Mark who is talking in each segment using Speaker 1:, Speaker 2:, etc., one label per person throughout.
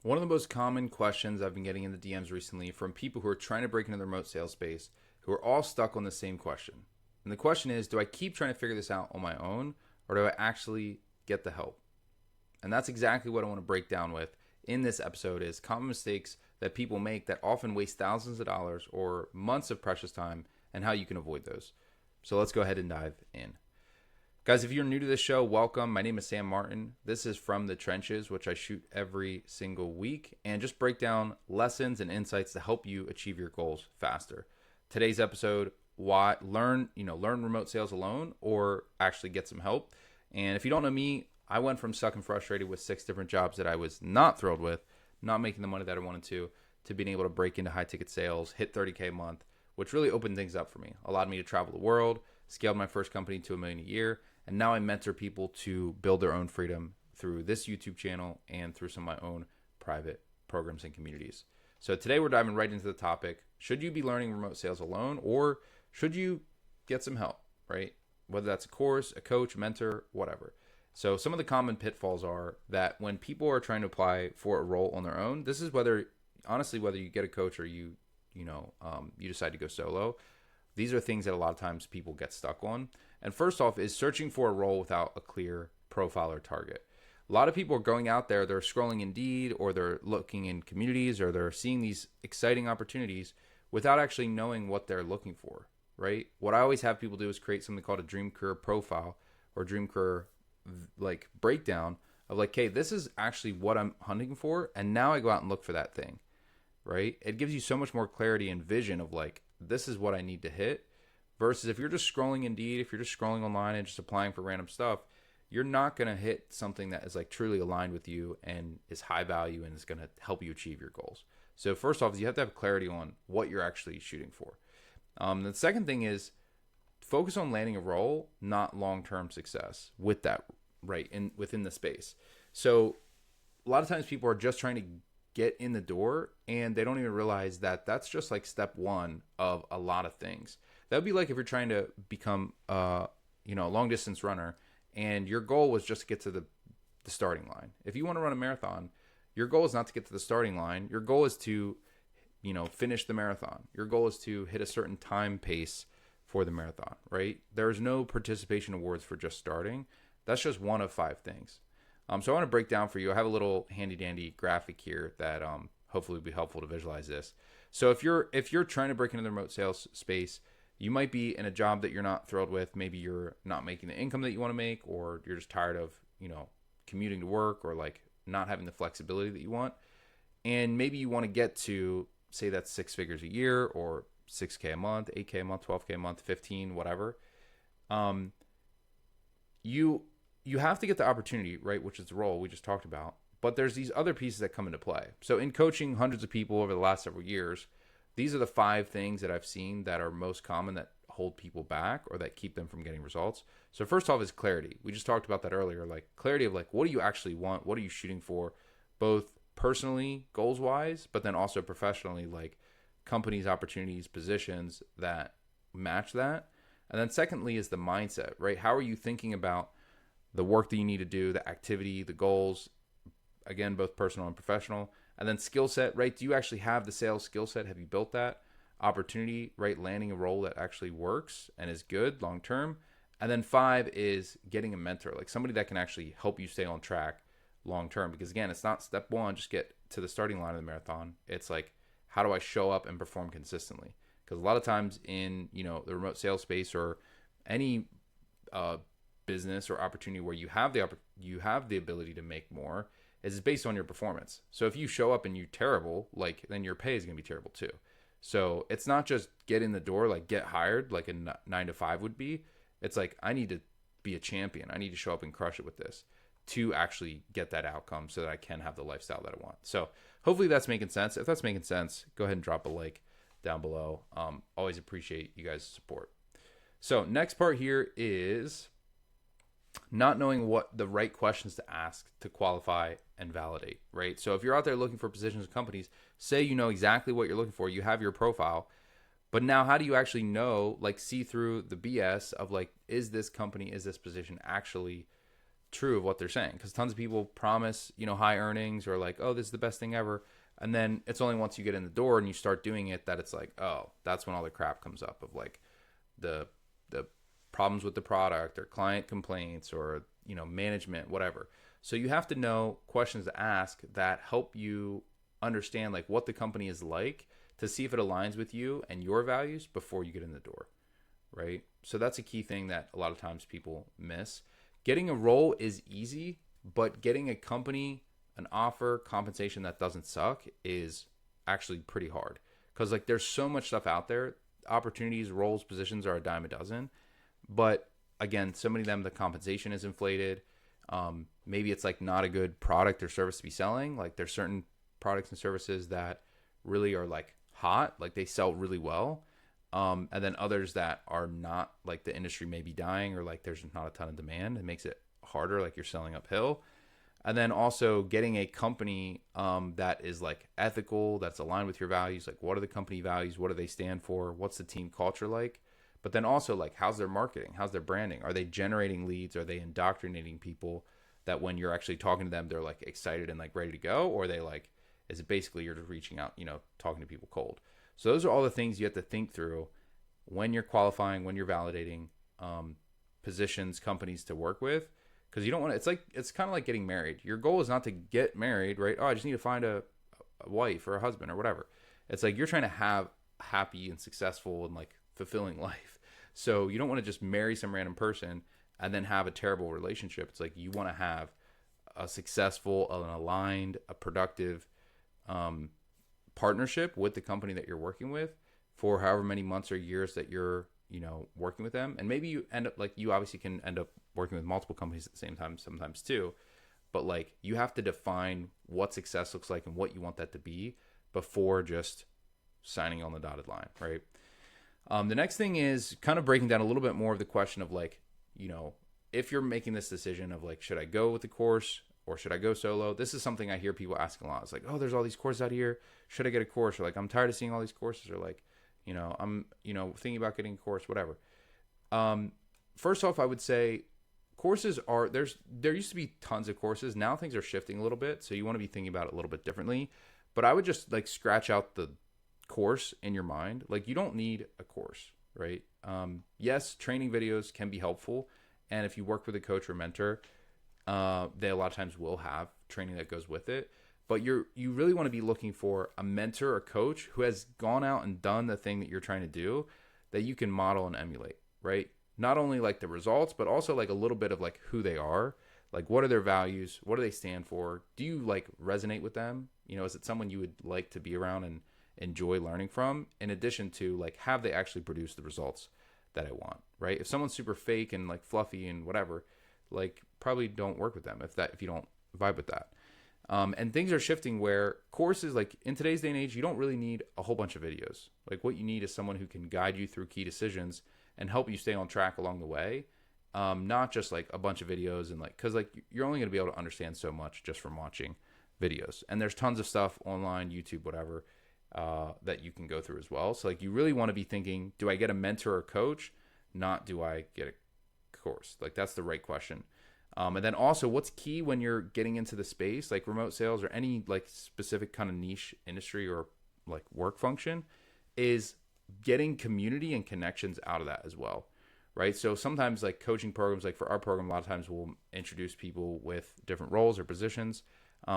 Speaker 1: One of the most common questions I've been getting in the DMs recently from people who are trying to break into the remote sales space, who are all stuck on the same question. And the question is, do I keep trying to figure this out on my own, or do I actually get the help? And that's exactly what I want to break down with in this episode is common mistakes that people make that often waste thousands of dollars or months of precious time and how you can avoid those. So let's go ahead and dive in. Guys, if you're new to this show, welcome. My name is Sam Martin. This is From the Trenches, which I shoot every single week and just break down lessons and insights to help you achieve your goals faster. Today's episode, why learn remote sales alone or actually get some help. And if you don't know me, I went from stuck and frustrated with 6 different jobs that I was not thrilled with, not making the money that I wanted to being able to break into high ticket sales, hit 30K a month, which really opened things up for me. Allowed me to travel the world, scaled my first company to $1 million a year. And now I mentor people to build their own freedom through this YouTube channel and through some of my own private programs and communities. So today we're diving right into the topic. Should you be learning remote sales alone, or should you get some help, right? Whether that's a course, a coach, mentor, whatever. So some of the common pitfalls are that when people are trying to apply for a role on their own, this is whether you get a coach or you decide to go solo. These are things that a lot of times people get stuck on. And first off is searching for a role without a clear profile or target. A lot of people are going out there, they're scrolling Indeed, or they're looking in communities, or they're seeing these exciting opportunities without actually knowing what they're looking for, right? What I always have people do is create something called a dream career profile or dream career like breakdown of like, hey, this is actually what I'm hunting for, and now I go out and look for that thing, right? It gives you so much more clarity and vision of like, this is what I need to hit. Versus if you're just scrolling Indeed, if you're just scrolling online and just applying for random stuff, you're not going to hit something that is like truly aligned with you and is high value and is going to help you achieve your goals. So first off, is you have to have clarity on what you're actually shooting for. The second thing is focus on landing a role, not long-term success with that, right, within the space. So a lot of times people are just trying to get in the door and they don't even realize that that's just like step one of a lot of things. That would be like if you're trying to become a long distance runner and your goal was just to get to the starting line. If you want to run a marathon, your goal is not to get to the starting line. Your goal is to finish the marathon. Your goal is to hit a certain time pace for the marathon, right? There's no participation awards for just starting. That's just one of 5 things. So I want to break down for you. I have a little handy dandy graphic here that hopefully will be helpful to visualize this. So if you're trying to break into the remote sales space, you might be in a job that you're not thrilled with. Maybe you're not making the income that you want to make, or you're just tired of, commuting to work, or like not having the flexibility that you want. And maybe you want to get to, say that's 6 figures a year, or 6K a month, 8K a month, 12K a month, 15, whatever. You have to get the opportunity, right? Which is the role we just talked about. But there's these other pieces that come into play. So in coaching hundreds of people over the last several years, these are the 5 things that I've seen that are most common that hold people back or that keep them from getting results. So first off is clarity. We just talked about that earlier, like clarity of like, what do you actually want? What are you shooting for? Both personally, goals wise, but then also professionally, like companies, opportunities, positions that match that. And then secondly is the mindset, right? How are you thinking about the work that you need to do, the activity, the goals, again, both personal and professional. And then skill set, right? Do you actually have the sales skill set? Have you built that? Opportunity, right? Landing a role that actually works and is good long term. And then 5 is getting a mentor, like somebody that can actually help you stay on track long term. Because again, it's not step 1, just get to the starting line of the marathon. It's like, how do I show up and perform consistently? Because a lot of times in, the remote sales space or any business or opportunity where you have the ability to make more, is based on your performance. So if you show up and you're terrible, like then your pay is going to be terrible too. So it's not just get in the door, like get hired, like a 9 to 5 would be. It's like, I need to be a champion. I need to show up and crush it with this to actually get that outcome so that I can have the lifestyle that I want. So hopefully that's making sense. If that's making sense, go ahead and drop a like down below. Always appreciate you guys' support. So next part here is not knowing what the right questions to ask to qualify and validate, right? So if you're out there looking for positions in companies, say you know exactly what you're looking for, you have your profile, but now how do you actually know, like see through the BS of like, is this company, is this position actually true of what they're saying, because tons of people promise, high earnings or like, oh, this is the best thing ever. And then it's only once you get in the door and you start doing it that it's like, oh, that's when all the crap comes up of like the problems with the product or client complaints or, management, whatever. So you have to know questions to ask that help you understand like what the company is like to see if it aligns with you and your values before you get in the door, right? So that's a key thing that a lot of times people miss. Getting a role is easy, but getting a company, an offer, compensation that doesn't suck is actually pretty hard. Because like there's so much stuff out there. Opportunities, roles, positions are a dime a dozen. But again, so many of them, the compensation is inflated. Maybe it's like not a good product or service to be selling. Like there's certain products and services that really are like hot, like they sell really well. And then others that are not, like the industry may be dying or like there's not a ton of demand. It makes it harder, like you're selling uphill. And then also getting a company that is like ethical, that's aligned with your values. Like what are the company values? What do they stand for? What's the team culture like? But then also like how's their marketing? How's their branding? Are they generating leads? Are they indoctrinating people that when you're actually talking to them, they're like excited and like ready to go? Or are they like, is it basically you're just reaching out, talking to people cold? So those are all the things you have to think through when you're qualifying, when you're validating positions, companies to work with. Because you don't want to, it's kind of like getting married. Your goal is not to get married, right? Oh, I just need to find a wife or a husband or whatever. It's like you're trying to have a happy and successful and like fulfilling life. So you don't want to just marry some random person and then have a terrible relationship. It's like you want to have a successful, an aligned, a productive partnership with the company that you're working with for however many months or years that you're, working with them. And maybe you end up like, you obviously can end up working with multiple companies at the same time sometimes too. But like you have to define what success looks like and what you want that to be before just signing on the dotted line, right? The next thing is kind of breaking down a little bit more of the question of like, if you're making this decision of like, should I go with the course or should I go solo? This is something I hear people asking a lot. It's like, oh, there's all these courses out here. Should I get a course? Or like, I'm tired of seeing all these courses. Or like, I'm, thinking about getting a course, whatever. First off, I would say courses there used to be tons of courses. Now things are shifting a little bit. So you want to be thinking about it a little bit differently. But I would just like scratch out the course in your mind. Like you don't need a course, right? Yes, training videos can be helpful. And if you work with a coach or mentor, they a lot of times will have training that goes with it. But you really want to be looking for a mentor or coach who has gone out and done the thing that you're trying to do that you can model and emulate, right? Not only like the results, but also like a little bit of like who they are. Like what are their values? What do they stand for? Do you like resonate with them? Is it someone you would like to be around and enjoy learning from? In addition to like, have they actually produced the results that I want, right? If someone's super fake and like fluffy and whatever, like probably don't work with them if you don't vibe with that. And things are shifting where courses, like in today's day and age, you don't really need a whole bunch of videos. Like what you need is someone who can guide you through key decisions and help you stay on track along the way. Not just like a bunch of videos and like, cause like you're only going to be able to understand so much just from watching videos. And there's tons of stuff online, YouTube, whatever, that you can go through as well. So like you really want to be thinking, do I get a mentor or coach? Not do I get a course? Like that's the right question. And then also what's key when you're getting into the space, like remote sales or any like specific kind of niche industry or like work function, is getting community and connections out of that as well. Right. So sometimes like coaching programs, like for our program, a lot of times we'll introduce people with different roles or positions.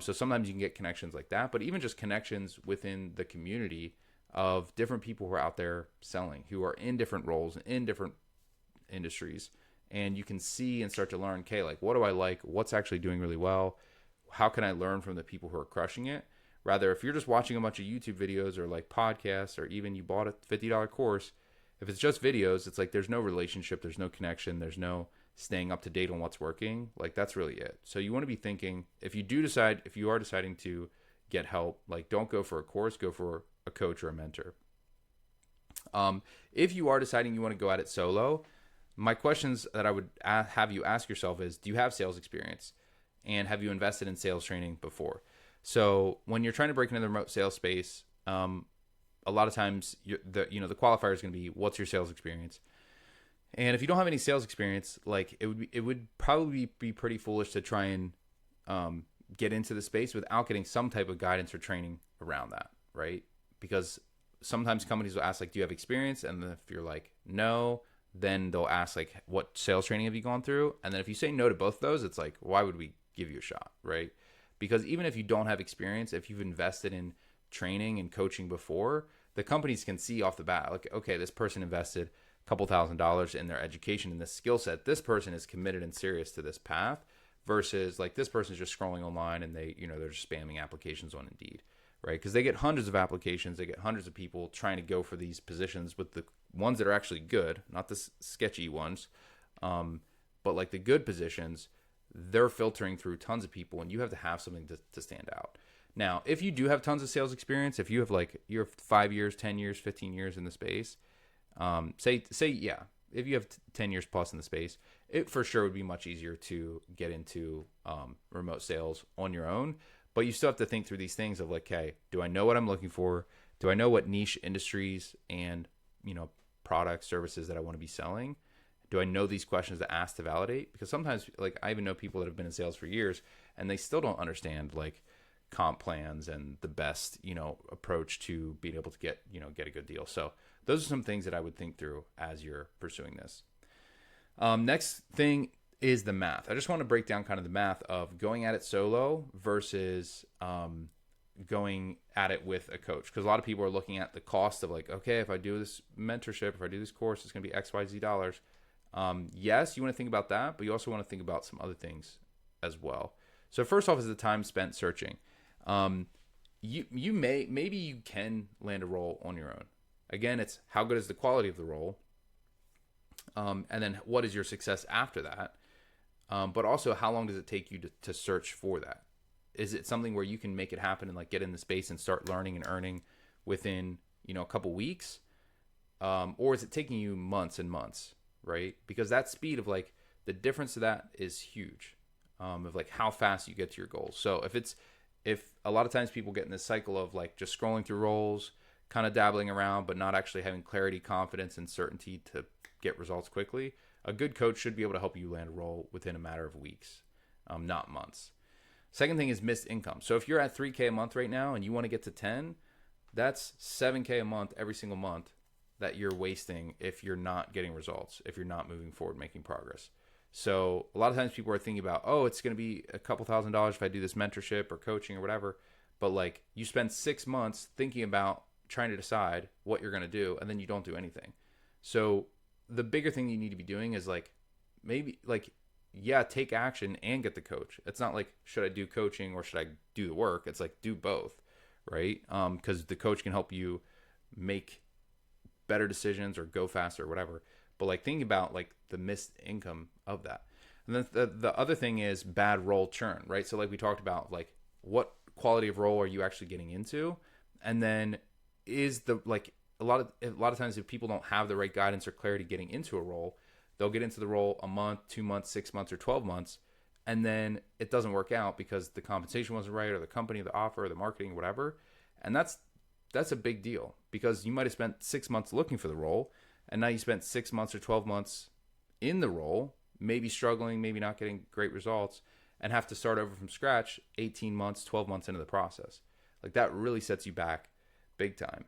Speaker 1: So sometimes you can get connections like that, but even just connections within the community of different people who are out there selling, who are in different roles, in different industries. And you can see and start to learn, okay, like what do I like? What's actually doing really well? How can I learn from the people who are crushing it? Rather, if you're just watching a bunch of YouTube videos or like podcasts, or even you bought a $50 course, if it's just videos, it's like there's no relationship, there's no connection, there's no staying up to date on what's working. Like that's really it. So you want to be thinking, if you are deciding to get help, like don't go for a course, go for a coach or a mentor. If you are deciding you want to go at it solo, my questions that I would have you ask yourself is, do you have sales experience? And have you invested in sales training before? So when you're trying to break into the remote sales space, a lot of times the qualifier is going to be, what's your sales experience? And if you don't have any sales experience, like it would probably be pretty foolish to try and get into the space without getting some type of guidance or training around that, right? Because sometimes companies will ask like, do you have experience? And then if you're like, no, then they'll ask like, what sales training have you gone through? And then if you say no to both of those, it's like, why would we give you a shot, right? Because even if you don't have experience, if you've invested in training and coaching before, the companies can see off the bat, like, okay, this person invested a couple $1,000s in their education and this skill set. This person is committed and serious to this path versus like this person's just scrolling online and they're just spamming applications on Indeed, right? Because they get hundreds of applications, they get hundreds of people trying to go for these positions with the ones that are actually good, not the sketchy ones, but like the good positions, they're filtering through tons of people, and you have to have something to stand out. Now, if you do have tons of sales experience, if you have like you're 5 years, 10 years, 15 years in the space, yeah, if you have 10 years plus in the space, it for sure would be much easier to get into remote sales on your own. But you still have to think through these things of like, okay, do I know what I'm looking for? Do I know what niche industries and products, services that I want to be selling? Do I know these questions to ask to validate? Because sometimes, like, I even know people that have been in sales for years and they still don't understand like comp plans and the best approach to being able to get a good deal. So those are some things that I would think through as you're pursuing this. Next thing is the math. I just want to break down kind of the math of going at it solo versus going at it with a coach. Because a lot of people are looking at the cost of like, okay, if I do this mentorship, if I do this course, it's going to be XYZ dollars. Yes, you want to think about that, but you also want to think about some other things as well. So first off is the time spent searching. Maybe you can land a role on your own. Again, it's how good is the quality of the role, and then what is your success after that. But also, how long does it take you to search for that? Is it something where you can make it happen and like get in the space and start learning and earning within a couple weeks, or is it taking you months and months, right? Because that speed of like the difference of that is huge, of like how fast you get to your goals. So if a lot of times people get in this cycle of like just scrolling through roles, kind of dabbling around, but not actually having clarity, confidence, and certainty to get results quickly, a good coach should be able to help you land a role within a matter of weeks, not months. Second thing is missed income. So if you're at $3K a month right now and you want to get to 10, that's $7K a month every single month that you're wasting if you're not getting results, if you're not moving forward, making progress. So a lot of times people are thinking about, oh, it's going to be a couple $1,000s if I do this mentorship or coaching or whatever. But like you spend 6 months thinking about trying to decide what you're going to do, and then you don't do anything. So the bigger thing you need to be doing is like, maybe like, yeah, take action and get the coach. It's not like, should I do coaching or should I do the work? It's like, do both, right? Because the coach can help you make better decisions or go faster or whatever. But like thinking about like the missed income of that. And then the other thing is bad role churn, right? So like we talked about, like what quality of role are you actually getting into? And then is the like a lot of times if people don't have the right guidance or clarity getting into a role, they'll get into the role a month, 2 months, 6 months, or 12 months, and then it doesn't work out because the compensation wasn't right, or the company, the offer, or the marketing, whatever. And that's a big deal because you might have spent 6 months looking for the role, and now you spent 6 months or 12 months in the role, maybe struggling, maybe not getting great results, and have to start over from scratch 18 months, 12 months into the process. Like that really sets you back big time.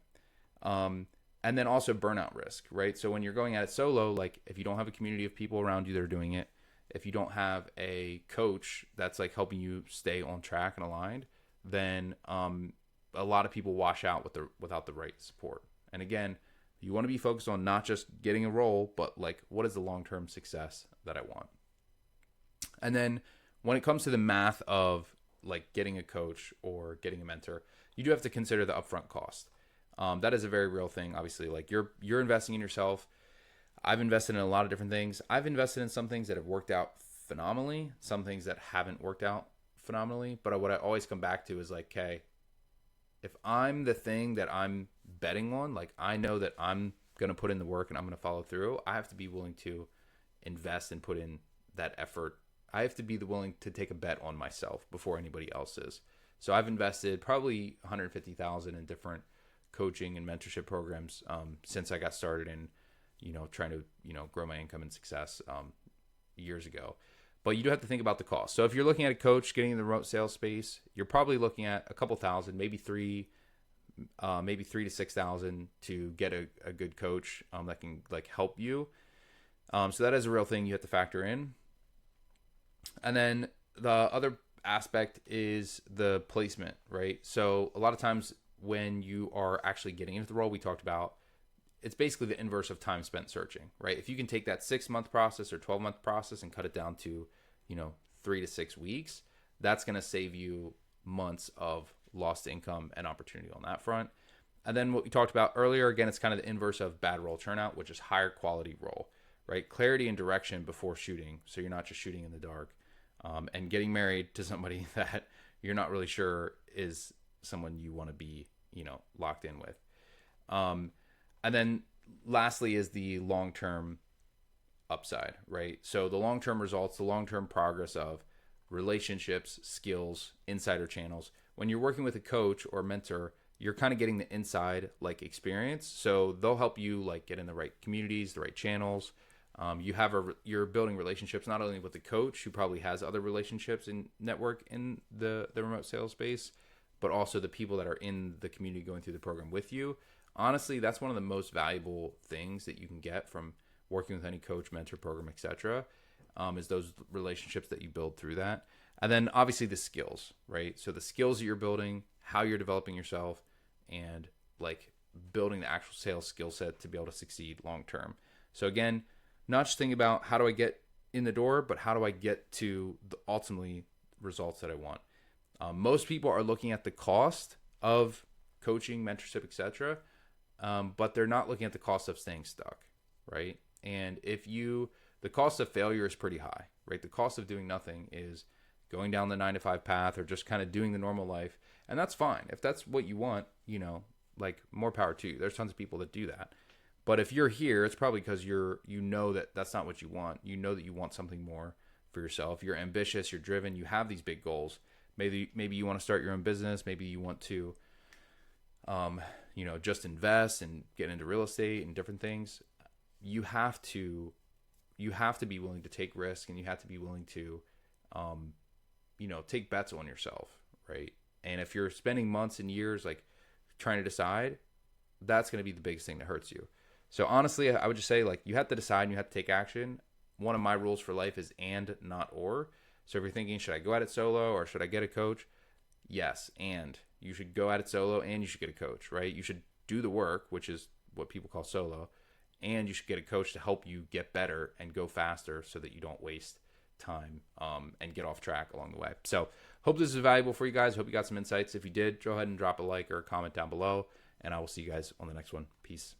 Speaker 1: And then also burnout risk, right? So when you're going at it solo, like if you don't have a community of people around you that are doing it, if you don't have a coach that's like helping you stay on track and aligned, then a lot of people wash out without the right support. And again, you want to be focused on not just getting a role, but like what is the long-term success that I want? And then when it comes to the math of like getting a coach or getting a mentor, you do have to consider the upfront cost. That is a very real thing. Obviously, like you're investing in yourself. I've invested in a lot of different things. I've invested in some things that have worked out phenomenally, some things that haven't worked out phenomenally. But what I always come back to is like, okay, if I'm the thing that I'm betting on, like I know that I'm going to put in the work and I'm going to follow through, I have to be willing to invest and put in that effort. I have to be willing to take a bet on myself before anybody else is. So I've invested probably $150,000 in different coaching and mentorship programs since I got started in trying to, grow my income and success years ago. But you do have to think about the cost. So if you're looking at a coach getting in the remote sales space, you're probably looking at a couple thousand, maybe three to 6,000 to get a good coach that can like help you. So that is a real thing you have to factor in. And then the other aspect is the placement, right? So a lot of times when you are actually getting into the role, we talked about, it's basically the inverse of time spent searching, right? If you can take that 6-month process or 12-month process and cut it down to, 3 to 6 weeks, that's going to save you months of lost income and opportunity on that front. And then what we talked about earlier, again, it's kind of the inverse of bad role turnout, which is higher quality role, right? Clarity and direction before shooting. So you're not just shooting in the dark. And getting married to somebody that you're not really sure is someone you want to be, locked in with. And then lastly is the long-term upside, right? So the long-term results, the long-term progress of relationships, skills, insider channels. When you're working with a coach or mentor, you're kind of getting the inside like experience. So they'll help you like get in the right communities, the right channels. You're building relationships not only with the coach who probably has other relationships and network in the remote sales space, but also the people that are in the community going through the program with you. Honestly, that's one of the most valuable things that you can get from working with any coach, mentor, program, etc. Is those relationships that you build through that. And then obviously the skills, right? So the skills that you're building, how you're developing yourself, and like building the actual sales skill set to be able to succeed long term. So again, not just thinking about how do I get in the door, but how do I get to the ultimately results that I want. Most people are looking at the cost of coaching, mentorship, etc., but they're not looking at the cost of staying stuck, right? And the cost of failure is pretty high, right? The cost of doing nothing is going down the 9-to-5 path or just kind of doing the normal life. And that's fine. If that's what you want, like more power to you. There's tons of people that do that. But if you're here, it's probably because that that's not what you want. You know that you want something more for yourself. You're ambitious, you're driven, you have these big goals. Maybe you want to start your own business. Maybe you want to, just invest and get into real estate and different things. You have to be willing to take risk, and you have to be willing to, take bets on yourself, right? And if you're spending months and years like trying to decide, that's going to be the biggest thing that hurts you. So honestly, I would just say like you have to decide and you have to take action. One of my rules for life is and, not or. So if you're thinking, should I go at it solo or should I get a coach? Yes, and you should go at it solo and you should get a coach, right? You should do the work, which is what people call solo, and you should get a coach to help you get better and go faster so that you don't waste time and get off track along the way. So hope this is valuable for you guys. Hope you got some insights. If you did, go ahead and drop a like or a comment down below, and I will see you guys on the next one. Peace.